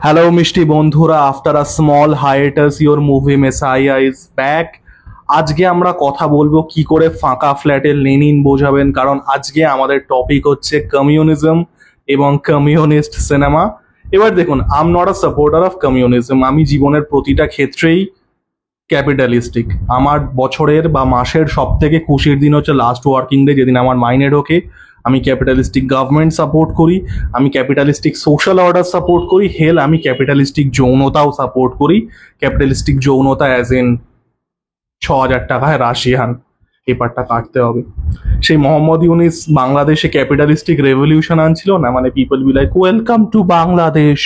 Hello মিষ্টি বন্ধুরা, after a small hiatus your Movie Messiah is back. আজকে আমরা কথা বলবো কি করে ফাঁকা ফ্ল্যাটে লেনিন বোঝাবেন, কারণ আজকে আমাদের টপিক হচ্ছে কমিউনিজম এবং কমিউনিস্ট সিনেমা। এবার দেখুন, I am not a supporter of communism. আমি জীবনের প্রতিটা ক্ষেত্রেই ক্যাপিটালিস্টিক। আমার বছরের বা মাসের সব থেকে খুশির দিন হচ্ছে লাস্ট ওয়ার্কিং ডে, যেদিন আমার মাইনে ঢোকে। আমি ক্যাপিটালিস্টিক গভর্নমেন্ট সাপোর্ট করি, আমি ক্যাপিটালিস্টিক সোশ্যাল অর্ডার সাপোর্ট করি, হেল আমি ক্যাপিটালিস্টিক যৌনতাও সাপোর্ট করি। ক্যাপিটালিস্টিক যৌনতা অ্যাজ ইন 6,000 টাকায় রাশিয়ান পেপারটা কাটতে হবে। সেই মোহাম্মদ ইউনিস বাংলাদেশে ক্যাপিটালিস্টিক রেভলিউশন আনছিল না, মানে people be like welcome to Bangladesh,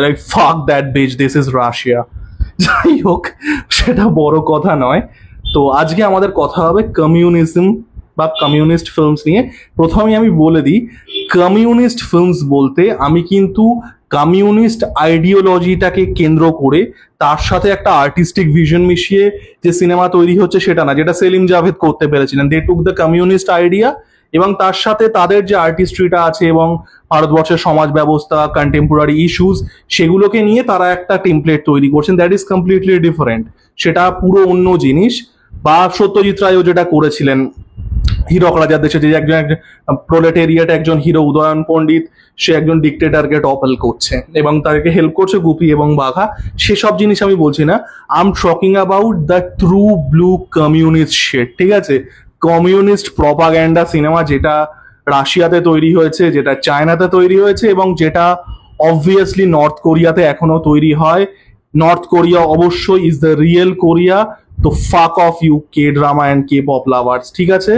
like fuck that bitch, this is Russia. যাই হোক, সেটা বড় কথা নয়। তো আজকে আমাদের কথা হবে কমিউনিজম বা কমিউনিস্ট ফিল্মস নিয়ে। প্রথমে আমি বলে দিই, কমিউনিস্ট ফিল্মস বলতে আমি কিন্তু কমিউনিস্ট আইডিওলজিটাকে কেন্দ্র করে তার সাথে একটা আর্টিস্টিক ভিশন মিশিয়ে যে সিনেমা তৈরি হচ্ছে সেটা না, যেটা সেলিম জাভেদ করতে পেরেছিলেন। দে টুক দ্য কমিউনিস্ট আইডিয়া এবং তার সাথে তাদের যে আর্টিস্ট্রিটা আছে এবং ভারতবর্ষের সমাজ ব্যবস্থা, কন্টেম্পোরারি ইস্যুস, সেগুলোকে নিয়ে তারা একটা টেমপ্লেট তৈরি করছেন। দ্যাট ইজ কমপ্লিটলি ডিফারেন্ট, সেটা পুরো অন্য জিনিস। বা সত্যজিৎ রায়ও যেটা করেছিলেন হীরক রাজার দেশে, যে একজন প্রোলেটেরিয়েট একজন হিরো উদয়ন পণ্ডিত, সে একজন ডিক্টেটরকে টপল করছে এবং তাকে হেল্প করছে গুপি এবং বাঘা। সেসব জিনিস আমি বলছি না। I am talking about the true blue communist shade, ঠিক আছে? কমিউনিস্ট প্রপাগ্যান্ডা সিনেমা, যেটা রাশিয়াতে তৈরি হয়েছে, যেটা চায়নাতে তৈরি হয়েছে এবং যেটা অবভিয়াসলি নর্থ কোরিয়াতে এখনো তৈরি হয়। নর্থ কোরিয়া অবশ্যই ইজ দ্য রিয়েল কোরিয়া। তো ফাক of you K drama and K pop lovers, ঠিক আছে?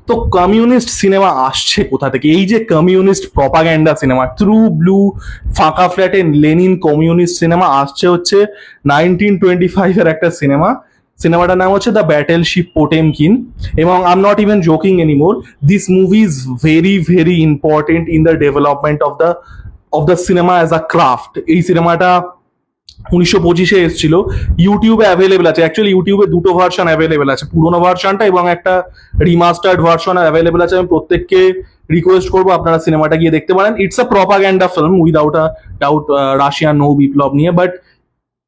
তো কমিউনিস্ট সিনেমা আসছে কোথা থেকে? এই যে communist propaganda cinema, true blue ফাঁকা ফ্ল্যাটে লেনিন কমিউনিস্ট সিনেমা আসছে হচ্ছে 1925 এর একটা সিনেমা। সিনেমাটার নাম হচ্ছে দ্য ব্যাটেলশিপ পোটেমকিন। এবং I am not even joking anymore, this movie is very very important in the development of the cinema as a craft. এই সিনেমাটা 1925-এ এসেছিল, ইউটিউবে অ্যাভেলেবেল আছে। অ্যাকচুয়ালি ইউটিউবে দুটো ভার্সন অ্যাভেলেবেল আছে, পুরোনো ভার্সনটা এবং একটা রিমাস্টার্ড ভার্সন অ্যাভেলেবেল আছে। আমি প্রত্যেককে রিকোয়েস্ট করবো আপনারা সিনেমাটা গিয়ে দেখতে পারেন। It's a propaganda film without a doubt, Russian নৌ বিপ্লব নিয়ে। বাট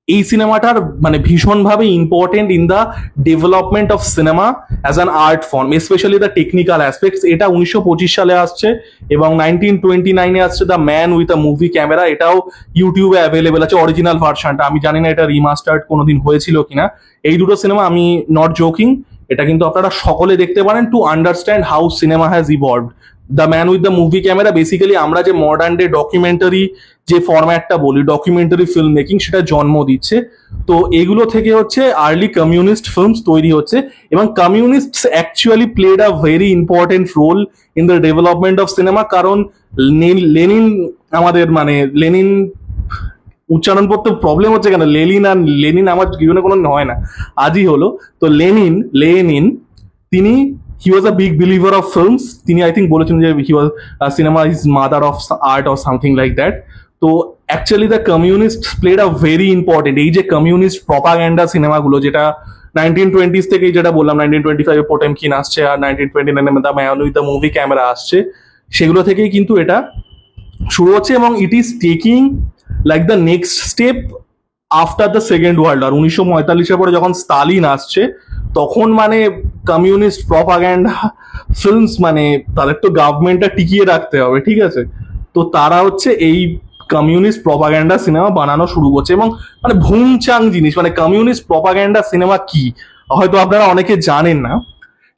এই সিনেমাটার মানে ভীষণভাবে important in the development of cinema as an art form, specially the technical aspects. এটা 1925 সালে আসছে এবং 1929-এ আসছে the man with a movie camera. এটাও ইউটিউবে অ্যাভেলেবেল আছে, অরিজিনাল ভার্সনটা। আমি জানি না এটা রিমাস্টার্ড কোনোদিন হয়েছিল কিনা। এই দুটো সিনেমা, আমি নট জোকিং, এটা কিন্তু আপনারা সকলে দেখতে পারেন to understand how cinema has evolved. The man with the movie camera basically আমরা যে মডার্ন ডে ডকুমেন্টারি যে ফরম্যাটটা বলি, ডকুমেন্টারি ফিল্ম মেকিং, সেটা জন্ম দিচ্ছে। তো এগুলো থেকে হচ্ছে আর্লি কমিউনিস্ট ফিল্মস তৈরি হচ্ছে এবং communists actually played a very important role in the development of cinema. কারণ লেনিন আমাদের মানে লেনিন উচ্চারণ করতে প্রবলেম হচ্ছে কেন, লেনিন আর লেনিন আমার জীবনে কোনো হয় না, আজই হলো। তো লেনিন লেনিন তিনি he was a big believer of films. তিনি আই থিঙ্ক বলেছেন যে he was cinema is mother of art or something like that. তো actually the communist played a very important, এই যে কমিউনিস্ট প্রপাগ্যান্ডা সিনেমাগুলো, যেটা 1920s থেকেই, যেটা বললাম 1925-এ পোটেমকিন আসছে আর 1929-এ the man with the movie camera আসছে, সেগুলো থেকেই কিন্তু এটা শুরু হচ্ছে এবং it is taking like the next step after the second world war. 1945-এর পরে যখন স্টালিন আসছে, তখন মানে কমিউনিস্ট প্রপাগ্যান্ডা ফিল্মস, মানে তাদের তো গভর্নমেন্টটা টিকিয়ে রাখতে হবে, ঠিক আছে? তো তারা হচ্ছে এই কমিউনিস্ট প্রপাগ্যান্ডা সিনেমা বানানো শুরু করছে এবং মানে ভুমচাং জিনিস, মানে কমিউনিস্ট প্রপাগ্যান্ডা সিনেমা কি হয়তো আপনারা অনেকে জানেন না।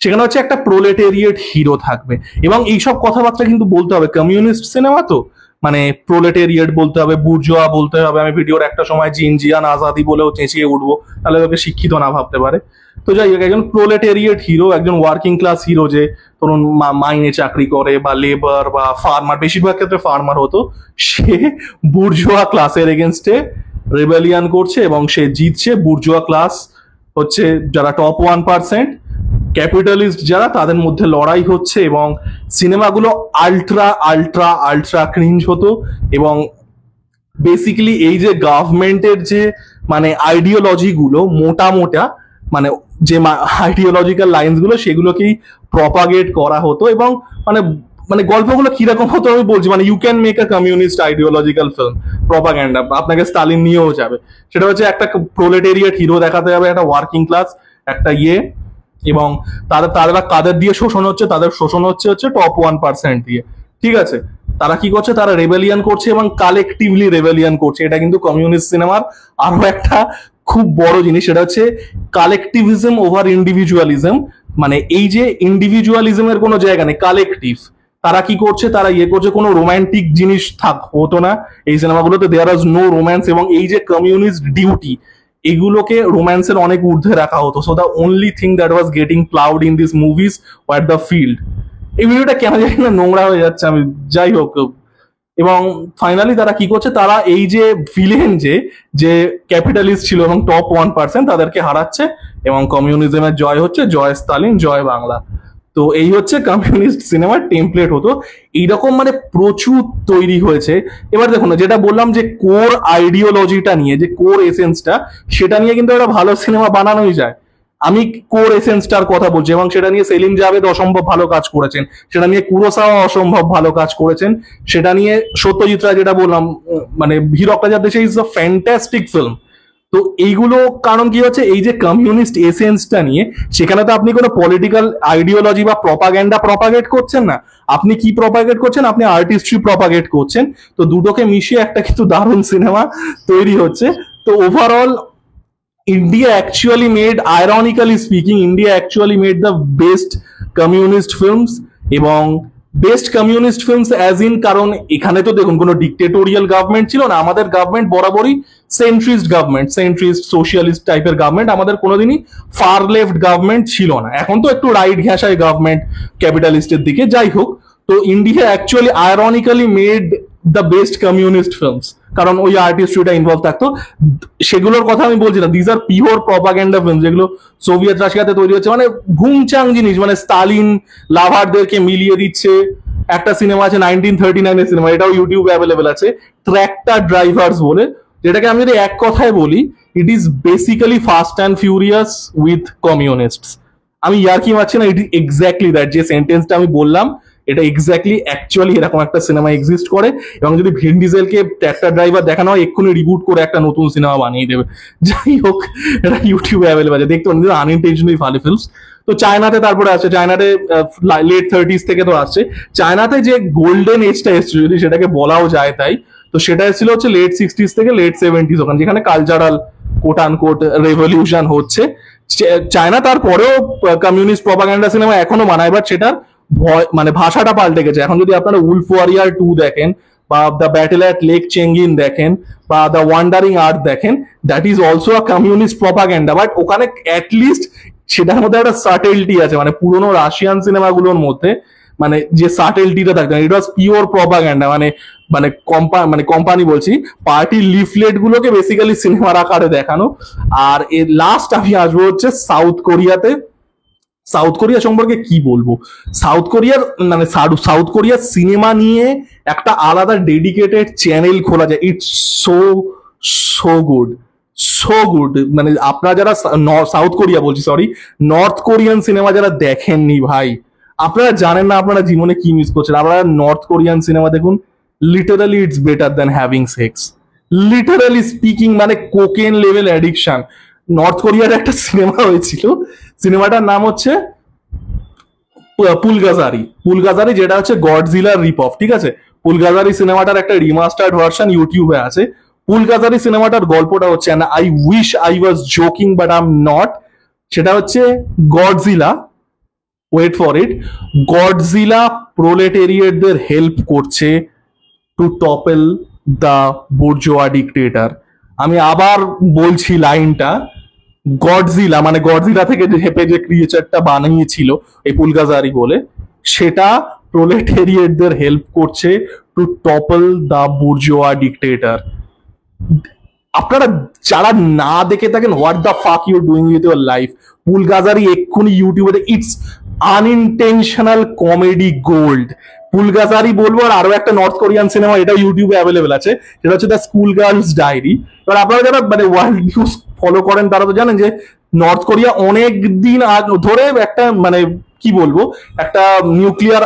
সেখানে হচ্ছে একটা প্রোলেটেরিয়েট হিরো থাকবে এবং এইসব কথাবার্তা কিন্তু বলতে হবে। কমিউনিস্ট সিনেমা তো মানে প্রোলেটেরিয়েট বলতে হবে, বুর্জোয়া বলতে হবে। আমি ভিডিওর একটা সময় জিনজিয়ান আজাদি বলেও চেঁচিয়ে উঠবো, তাহলে ওকে শিক্ষিত না ভাবতে পারে। তো যাই হোক, একজন প্রোলেটেরিয়েট হিরো, একজন ওয়ার্কিং ক্লাস হিরো, যে ধরুন মাইনে চাকরি করে বা লেবার বা ফার্মার, বেশিরভাগ ক্ষেত্রে ফার্মার হতো, সে বুর্জোয়া ক্লাসের এগেনস্টে রেবেলিয়ান করছে এবং সে জিতছে। বুর্জোয়া ক্লাস হচ্ছে যারা টপ 1%, ক্যাপিটালিস্ট যারা, তাদের মধ্যে লড়াই হচ্ছে এবং সিনেমাগুলো আল্ট্রা আল্ট্রা আল্ট্রা ক্রিঞ্জ হতো। এবং বেসিক্যালি এই যে গভর্নমেন্টের যে মানে আইডিওলজি গুলো, মোটা মোটা মানে যে আইডিওলজিক্যাল লাইন্স গুলো, সেগুলোকেই প্রপাগেট করা হতো এবং মানে মানে গল্পগুলো কিরকম হতো আমি বলছি, মানে you can make a communist ideological film propaganda, আপনাকে স্টালিন নিয়েও যাবে। সেটা হচ্ছে একটা প্রোলেটেরিয়েট হিরো দেখাতে যাবে, একটা ওয়ার্কিং ক্লাস, একটা এবং তাদের তারা কাদের দিয়ে শোষণ হচ্ছে, তাদের শোষণ হচ্ছে টপ 1% দিয়ে, ঠিক আছে। তারা কি করছে, তারা রেবেলিয়ান করছে এবং কালেকটিভলি রেবেলিয়ান করছে। এটা কিন্তু কমিউনিস্ট সিনেমার আরো একটা খুব বড় জিনিস, সেটা হচ্ছে কালেকটিভিজম ওভার ইন্ডিভিজুয়ালিজম। মানে এই যে ইন্ডিভিজুয়ালিজমের কোনো জায়গা নেই, কালেকটিভ। তারা কি করছে, তারা করছে, কোনো রোমান্টিক জিনিস হতো না এই সিনেমাগুলোতে, দেয়ার ওয়াজ নো রোম্যান্স। এবং এই যে কমিউনিস্ট ডিউটি, এগুলোকে রোম্যান্সের অনেক ঊর্ধ্বে রাখা হতো। So the only thing that was getting ploughed in this movies were the field. এই ভিডিওটা কেন জানি না নোংরা হয়ে যাচ্ছে, আমি যাই হোক। এবং ফাইনালি তারা কি করছে, তারা এই যে ভিলেন যে যে ক্যাপিটালিস্ট ছিল এবং টপ 1%, তাদেরকে হারাচ্ছে এবং কমিউনিজমের জয় হচ্ছে, জয় স্টালিন, জয় বাংলা। তো এই হচ্ছে কমিউনিস্ট সিনেমার টেমপ্লেট হতো। এইরকম মানে প্রচুর তৈরি হয়েছে। এবার দেখুন, যেটা বললাম যে কোর আইডিওলজিটা নিয়ে, যে কোর এসেন্সটা, সেটা নিয়ে কিন্তু একটা ভালো সিনেমা বানানোই যায়। আমি কোর এসেন্সটার কথা বলছি, এবং সেটা নিয়ে সেলিম জাভেদ অসম্ভব ভালো কাজ করেছেন, সেটা নিয়ে কুরোসাওয়া অসম্ভব ভালো কাজ করেছেন, সেটা নিয়ে সত্যজিৎ রায়, যেটা বললাম মানে হীরক রাজার দেশে, ইজ আ ফ্যান্টাস্টিক ফিল্ম। তো এইগুলো কারণ কি হচ্ছে, এই যে কমিউনিস্ট এসেন্সটা নিয়ে, সেখানে তো আপনি কোনো পলিটিক্যাল আইডিওলজি বা প্রপাগ্যান্ডা প্রপাগেট করছেন না, আপনি কি প্রপাগেট করছেন, আপনি আর্টিস্ট্রি প্রপাগেট করছেন। তো দুটোকে মিশিয়ে একটা কিন্তু দারুণ সিনেমা তৈরি হচ্ছে। তো overall India actually made, ironically speaking, India actually made the best communist films, এবং best communist films as in, কারণ এখানে তো দেখুন কোনো ডিক্টেটোরিয়াল গভর্নমেন্ট ছিল না, আমাদের গভর্নমেন্ট বরাবরই সেন্ট্রিস্ট গভর্নমেন্ট, সেন্ট্রিস্ট সোশিয়ালিস্ট টাইপের গভর্নমেন্ট, আমাদের কোনোদিনই ফার লেফট গভর্নমেন্ট ছিল না। এখন তো একটু রাইট ঘেঁষায় গভর্নমেন্ট ক্যাপিটালিস্টের দিকে, যাই হোক। তো India actually ironically made the best communist films, কারণ ওই আর্টিস্ট্রিটা ইনভলভ থাকতো। সেগুলোর কথা আমি বলছি না, these are pure propaganda film, যেগুলো সোভিয়েত রাশিয়াতে তৈরি হচ্ছে, মানে ভুংচাং জিনিস, মানে স্টালিন লাভারদেরকে মিলিয়ে দিচ্ছে। একটা সিনেমা আছে 1939 সিনেমা, এটাও ইউটিউবে অ্যাভেলেবেল আছে, ট্র্যাক্টর ড্রাইভার্স বলে, যেটাকে আমি যদি এক কথায় বলি, it is basically Fast and Furious with communists. আমি ইয়ার্কি মারছি না, ইট ইজ এক্স্যাক্টলি দ্যাট। যে সেন্টেন্সটা আমি বললাম, এটা এক্স্যাক্টলি অ্যাকচুয়ালি এরকম একটা সিনেমা এক্সিস্ট করে। এবং যদি ভিন ডিজেলকে ট্র্যাক্টর ড্রাইভার দেখানো হয়, এক্ষুনি রিবুট করে একটা নতুন সিনেমা বানিয়ে দেবে। যাই হোক, এটা ইউটিউবে অ্যাভেলেবল আছে, দেখতে পারেন, আনইনটেনশনালি ফানি ফিল্মস। তো চায়নাতে তারপরে আছে, চায়নাতে লেট 30s থেকে তো আসছে। চায়নাতে যে গোল্ডেন এজটা এসছে, যদি সেটাকে বলাও যায় তাই, তো সেটা এসেছিল হচ্ছে লেট 60s থেকে লেট 70s, ওখানে যেখানে কালচারাল কোট আনকোট রেভলিউশন হচ্ছে। চায়না তারপরেও কমিউনিস্ট প্রপাগান্ডা সিনেমা এখনো বানায়, বাট সেটার মানে ভাষাটা পাল্টে গেছে। এখন যদি আপনারা উলফ ওয়ারিয়ার 2 দেখেন, বা দ্য ব্যাটেল অ্যাট লেক চেঙ্গিন দেখেন, বা দ্য ওয়ান্ডারিং আর্থ দেখেন, that is also a communist propaganda, but ওখানে অ্যাটলিস্ট সেটার মধ্যে একটা সাটেলটি আছে, মানে পুরোনো রাশিয়ান সিনেমাগুলোর মধ্যে মানে যে সাটেলটিটা থাকতো, ইট ওয়াজ পিওর প্রপাগান্ডা। মানে মানে কোম্পানি বলছি, পার্টির লিফলেট গুলোকে বেসিক্যালি সিনেমার আকারে দেখানো। আর এর লাস্ট আমি আসবো হচ্ছে সাউথ কোরিয়াতে। সাউথ কোরিয়া সম্পর্কে কি বলবো, সাউথ কোরিয়ার মানে সাউথ কোরিয়ার সিনেমা নিয়ে একটা আলাদা ডেডিকেটেড চ্যানেল খোলা যায়। It's so so good, so good. মানে আপনারা যারা সাউথ কোরিয়া বলছি, সরি, নর্থ কোরিয়ান সিনেমা যারা দেখেননি ভাই, আপনারা জানেন না আপনারা জীবনে কি মিস করছেন। আপনারা নর্থ কোরিয়ান সিনেমা দেখুন, literally it's better than having sex, literally speaking. মানে কোকেন লেভেল অ্যাডিকশন। নর্থ কোরিয়ার একটা সিনেমা হয়েছিল, সিনেমাটার নাম হচ্ছে পুলগাজারি, পুলগাজারি, যেটা হচ্ছে গডজিলার রিপ অফ, ঠিক আছে। পুলগাজারি সিনেমাটার একটা রিমাস্টার্ড ভার্সন ইউটিউবে আছে। পুলগাজারি সিনেমাটার গল্পটা হচ্ছে, and I wish I was joking but I'm not, সেটা হচ্ছে Godzilla, wait for it, Godzilla প্রোলেটেরিয়েটদের হেল্প করছে to topple the bourgeois dictator. আমি আবার বলছি লাইনটা, গডজিলা মানে গডজিলা থেকে যে হেপে যে ক্রিয়েচারটা বানিয়েছিল এই পুলগাজারি বলে, সেটা প্রোলেটেরিয়েটদের হেল্প করছে to topple the bourgeois dictator. আপনারা যারা না দেখে থাকেন, what the fuck you doing with your life, Pulgasari এক্ষুনি ইউটিউবে, it's unintentional comedy gold. Pulgasari বলবো, আর আরো একটা নর্থ কোরিয়ান সিনেমা, এটা ইউটিউবে অ্যাভেলেবেল আছে, সেটা হচ্ছে দ্য স্কুল গার্লস ডায়েরি। এবার আপনারা যারা মানে ওয়ার্ল্ড নিউজ ফলো করেন, তারা তো জানেন যে নর্থ কোরিয়া অনেক দিন ধরে একটা মানে কি বলবো, একটা নিউক্লিয়ার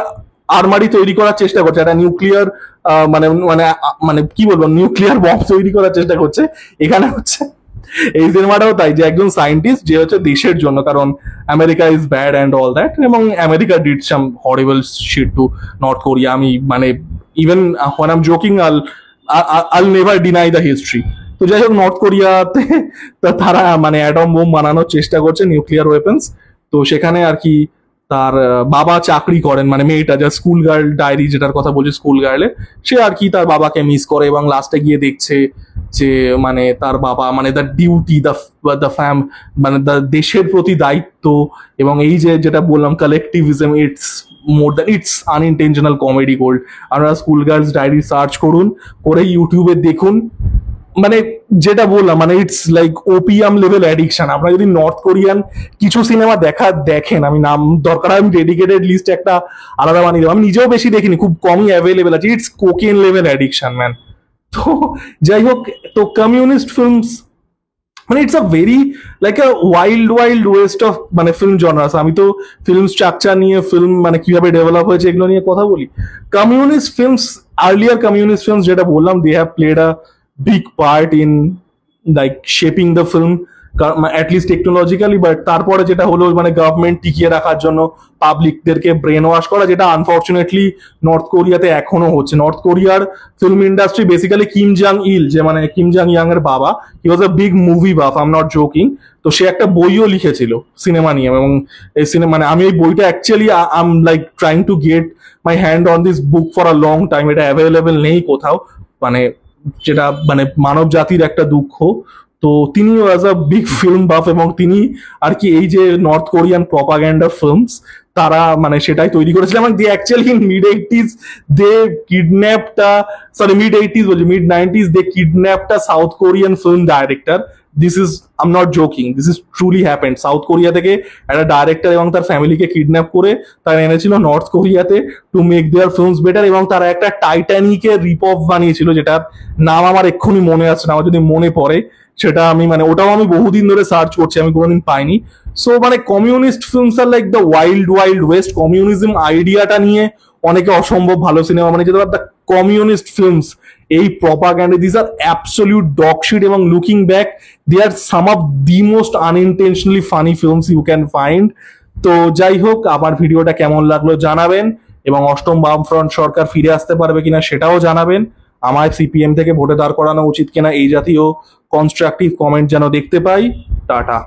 আর্মারি তৈরি করার চেষ্টা করছে, একটা নিউক্লিয়ার মানে মানে মানে কি বলবো, নিউক্লিয়ার বম তৈরি করার চেষ্টা করছে। এখানে হচ্ছে এই সিনেমাটাও তাই, যে একজন সায়েন্টিস্ট যে হচ্ছে দেশের জন্য, কারণ America is bad and all that, এবং America did some horrible shit to North Korea. আমি মানে even when I am joking, I'll never deny the history. তো যাই হোক, নর্থ কোরিয়াতে তারা মানে অ্যাটম বোম বানানোর চেষ্টা করছে, নিউক্লিয়ার ওয়েপন্স। তো সেখানে আর কি তার বাবা চাকরি করেন, মানে মেয়েটা যা স্কুল গার্ল ডায়েরি যেটার কথা বলছি, স্কুল গার্লে, সে আর কি তার বাবাকে মিস করে, এবং লাস্টে গিয়ে দেখছে যে মানে তার বাবা মানে দ্য ডিউটি, দ্য ফ্যাম, মানে দ্য দেশের প্রতি দায়িত্ব, এবং এই যে যেটা বললাম collectivism, it's more than it's unintentional comedy gold. আপনারা স্কুল গার্লস ডায়েরি সার্চ করুন, করে ইউটিউবে দেখুন, মানে যেটা বললাম মানে it's like opium level addiction. আপনারা যদি নর্থ কোরিয়ান কিছু সিনেমা দেখেন, আমি নাম দরকার হয় আমি ডেডিকেটেড লিস্ট একটা আলাদা বানিয়ে দেবো, আমি নিজেও বেশি দেখিনি, খুব কমই অ্যাভেলেবেল আছে। It's cocaine level addiction man. তো যাই হোক, তো কমিউনিস্ট ফিল্মস মানে it's a very like a wild wild West of মানে ফিল্ম জনরাস। আমি তো ফিল্ম স্ট্রাকচার নিয়ে, ফিল্ম মানে কিভাবে ডেভেলপ হয়েছে এগুলো নিয়ে কথা বলি। Communist films, earlier communist films যেটা বললাম, they have played a big part in like shaping the film, at least technologically. But তারপরে যেটা হলো মানে গভর্নমেন্ট টিকিয়ে রাখার জন্য পাবলিকদেরকে ব্রেন ওয়াশ করা, যেটা আনফর্চুনেটলি নর্থ কোরিয়াতে এখনো হচ্ছে। নর্থ কোরিয়ার ফিল্ম ইন্ডাস্ট্রি বেসিক্যালি কিম জাং ইল, যে মানে কিম জাং ইয়াং এর বাবা, he was a big movie buff, I am not joking. তো সে একটা বইও লিখেছিল সিনেমা নিয়ে, এবং এই সিনেমা মানে আমি এই বইটা actually I am like trying to get my hand on this book for a long time. এটা অ্যাভেলেবেল নেই কোথাও, মানে যেটা মানে মানব জাতির একটা দুঃখ। তো তিনি ওয়াজ আ বিগ ফিল্ম বাফ, এবং তিনি আর কি এই যে নর্থ কোরিয়ান প্রপাগ্যান্ডা ফিল্মস তারা মানে সেটাই তৈরি করেছিলেন। এবং the actually in mid 80s they kidnapped, sorry mid 80s বলছি, mid 90s they kidnapped a South Korean film director. This is I am not joking, this is truly happened. South Korea থেকে একটা director এবং তার ফ্যামিলিকে kidnap করে তারা এনেছিল north কোরিয়াতে to make their films better, এবং তারা একটা টাইটানিকের রিপ অফ বানিয়েছিল, যেটার নাম আমার এক্ষুনি মনে আসছে না, আমার যদি মনে পড়ে সেটা আমি মানে ওটাও আমি বহুদিন ধরে সার্চ করছি, আমি কোনোদিন পাইনি। সো মানে communist films are like the wild wild west. Communism আইডিয়াটা নিয়ে অনেকে অসম্ভব ভালো সিনেমা মানে, যেটা দ্য কমিউনিস্ট ফিল্মস, এই propaganda, this are absolute dog shit, এবং looking back they are some of the most unintentionally funny films you can find. তো যাই হোক, আমার ভিডিওটা কেমন লাগলো জানাবেন, এবং অষ্টম বামফ্রন্ট সরকার ফিরে আসতে পারবে কিনা সেটাও জানাবেন। আমায় সিপিএম থেকে ভোটে দাঁড় করানো উচিত কিনা এই জাতীয় কনস্ট্রাকটিভ কমেন্ট যেন দেখতে পাই। টাটা।